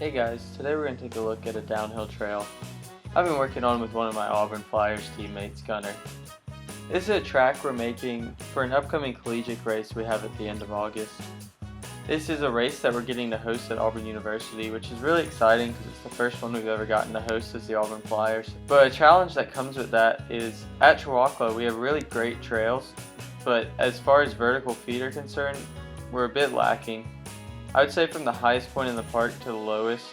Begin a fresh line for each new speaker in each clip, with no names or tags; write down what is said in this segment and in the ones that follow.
Hey guys, today we're going to take a look at a downhill trail I've been working on with one of my Auburn Flyers teammates, Gunner. This is a track we're making for an upcoming collegiate race we have at the end of August. This is a race that we're getting to host at Auburn University, which is really exciting because it's the first one we've ever gotten to host as the Auburn Flyers. But a challenge that comes with that is at Chihuahua we have really great trails, but as far as vertical feet are concerned, we're a bit lacking. I would say from the highest point in the park to the lowest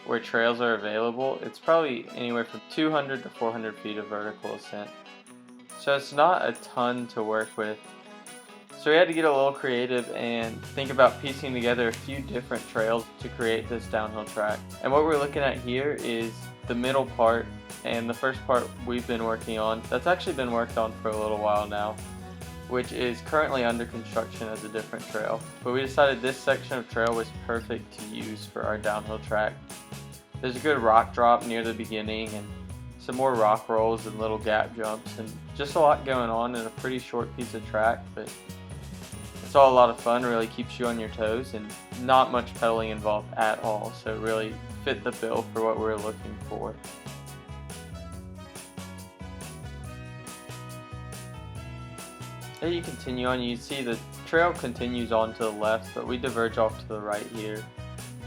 where trails are available, it's probably anywhere from 200 to 400 feet of vertical ascent. So it's not a ton to work with. So we had to get a little creative and think about piecing together a few different trails to create this downhill track. And what we're looking at here is the middle part and the first part we've been working on. That's actually been worked on for a little while now, which is currently under construction as a different trail. But we decided this section of trail was perfect to use for our downhill track. There's a good rock drop near the beginning and some more rock rolls and little gap jumps and just a lot going on in a pretty short piece of track, but it's all a lot of fun, really keeps you on your toes and not much pedaling involved at all, so it really fit the bill for what we're looking for. As you continue on, you see the trail continues on to the left, but we diverge off to the right here.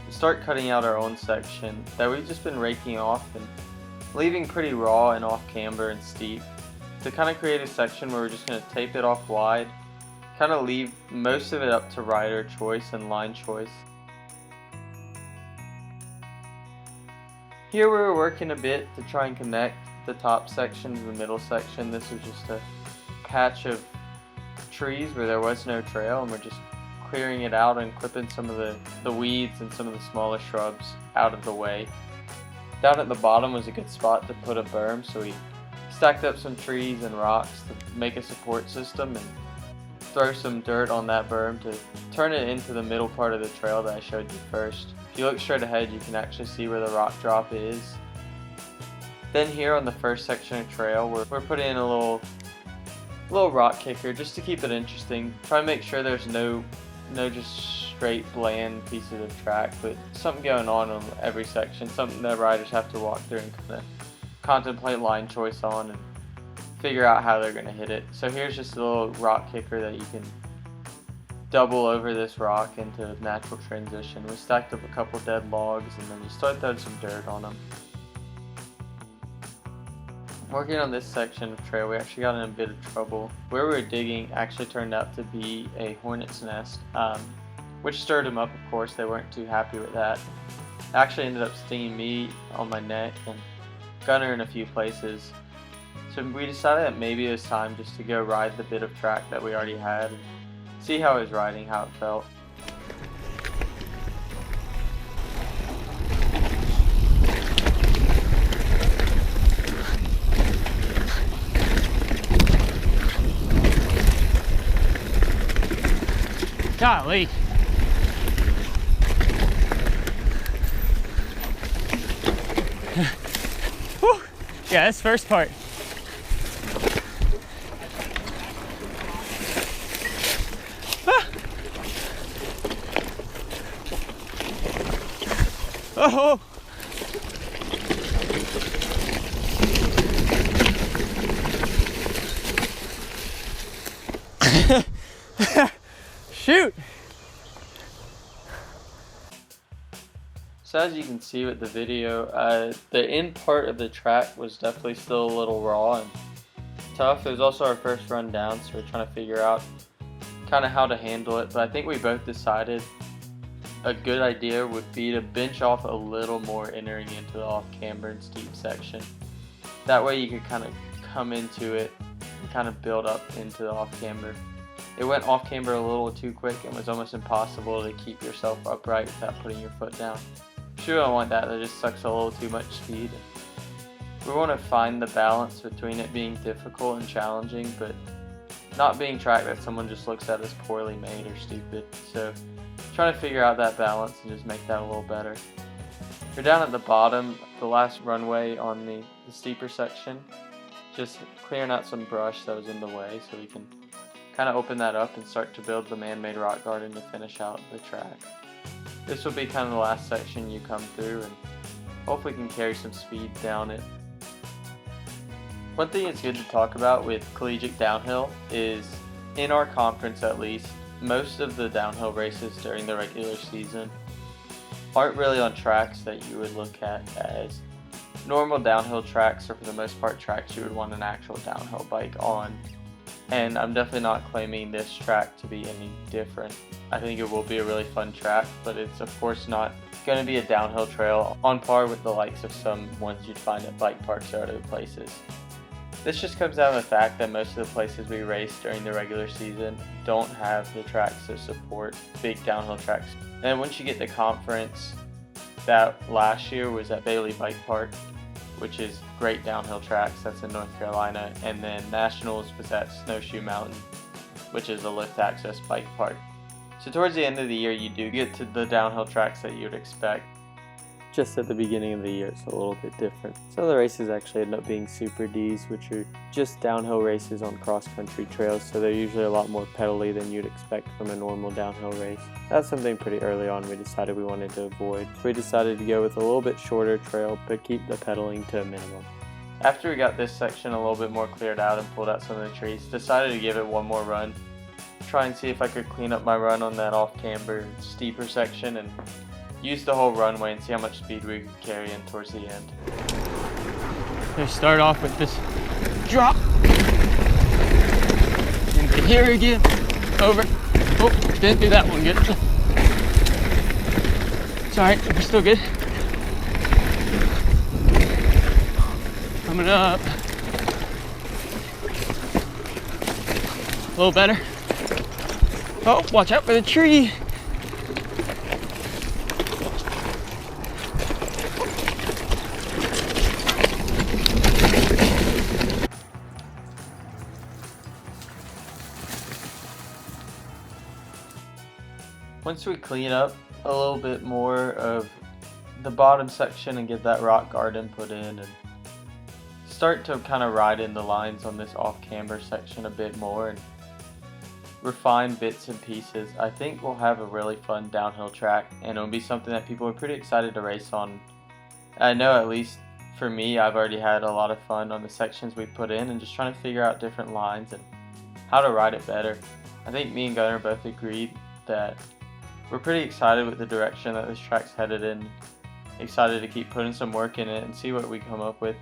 We start cutting out our own section that we've just been raking off and leaving pretty raw and off camber and steep to kind of create a section where we're just going to tape it off wide, kind of leave most of it up to rider choice and line choice. Here we were working a bit to try and connect the top section to the middle section. This was just a patch of trees where there was no trail, and we're just clearing it out and clipping some of the weeds and some of the smaller shrubs out of the way. Down at the bottom was a good spot to put a berm, so we stacked up some trees and rocks to make a support system and throw some dirt on that berm to turn it into the middle part of the trail that I showed you first. If you look straight ahead, you can actually see where the rock drop is. Then here on the first section of trail, we're putting in a little rock kicker just to keep it interesting. Try to make sure there's no just straight bland pieces of track, but something going on every section, something that riders have to walk through and kind of contemplate line choice on and figure out how they're going to hit it. So here's just a little rock kicker that you can double over this rock into a natural transition. We stacked up a couple dead logs and then you start throwing some dirt on them. Working on this section of trail, we actually got in a bit of trouble. Where we were digging actually turned out to be a hornet's nest, which stirred them up, of course. They weren't too happy with that. It actually ended up stinging me on my neck and Gunner in a few places. So we decided that maybe it was time just to go ride the bit of track that we already had and see how it was riding, how it felt.
Golly. Whew. Yeah, this first part. Ah. Oh. Shoot!
So as you can see with the video, the end part of the track was definitely still a little raw and tough. It was also our first run down, so we're trying to figure out kind of how to handle it. But I think we both decided a good idea would be to bench off a little more entering into the off camber and steep section. That way you could kind of come into it and kind of build up into the off camber. It went off camber a little too quick and was almost impossible to keep yourself upright without putting your foot down. You don't want that just sucks a little too much speed. We want to find the balance between it being difficult and challenging, but not being track that someone just looks at as poorly made or stupid. So trying to figure out that balance and just make that a little better. We're down at the bottom, the last runway on the steeper section, just clearing out some brush that was in the way so we can kind of open that up and start to build the man-made rock garden to finish out the track. This will be kind of the last section you come through, and hopefully can carry some speed down it. One thing it's good to talk about with collegiate downhill is, in our conference at least, most of the downhill races during the regular season aren't really on tracks that you would look at as normal downhill tracks, or for the most part tracks you would want an actual downhill bike on. And I'm definitely not claiming this track to be any different. I think it will be a really fun track, but it's of course not going to be a downhill trail on par with the likes of some ones you'd find at bike parks or other places. This just comes down to the fact that most of the places we race during the regular season don't have the tracks to support big downhill tracks. And then once you get to conference, that last year was at Bailey Bike Park, which is great downhill tracks, that's in North Carolina, and then Nationals was at Snowshoe Mountain, which is a lift access bike park. So towards the end of the year you do get to the downhill tracks that you'd expect. Just at the beginning of the year it's a little bit different. So the races actually end up being Super Ds, which are just downhill races on cross-country trails, so they're usually a lot more pedally than you'd expect from a normal downhill race. That's something pretty early on we decided we wanted to avoid. We decided to go with a little bit shorter trail, but keep the pedaling to a minimum. After we got this section a little bit more cleared out and pulled out some of the trees, decided to give it one more run. Try and see if I could clean up my run on that off-camber steeper section and use the whole runway and see how much speed we could carry in towards the end.
They start off with this drop. Into here again. Over. Oh, didn't do that one good. It's alright, we're still good. Coming up. A little better. Oh, watch out for the tree.
Once we clean up a little bit more of the bottom section and get that rock garden put in and start to kind of ride in the lines on this off-camber section a bit more and refine bits and pieces, I think we'll have a really fun downhill track, and it'll be something that people are pretty excited to race on. I know, at least for me, I've already had a lot of fun on the sections we put in and just trying to figure out different lines and how to ride it better. I think me and Gunnar both agreed that we're pretty excited with the direction that this track's headed in. Excited to keep putting some work in it and see what we come up with.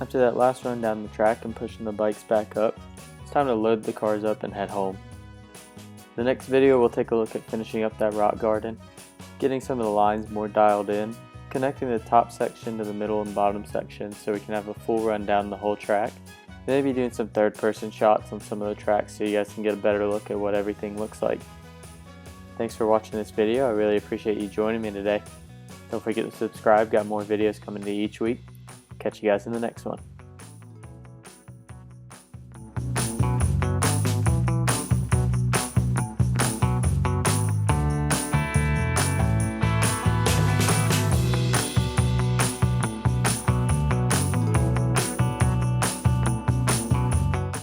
After that last run down the track and pushing the bikes back up, it's time to load the cars up and head home. The next video we'll take a look at finishing up that rock garden, getting some of the lines more dialed in, connecting the top section to the middle and bottom section so we can have a full run down the whole track. Maybe doing some third-person shots on some of the tracks so you guys can get a better look at what everything looks like. Thanks for watching this video. I really appreciate you joining me today. Don't forget to subscribe. Got more videos coming to you each week. Catch you guys in the next one.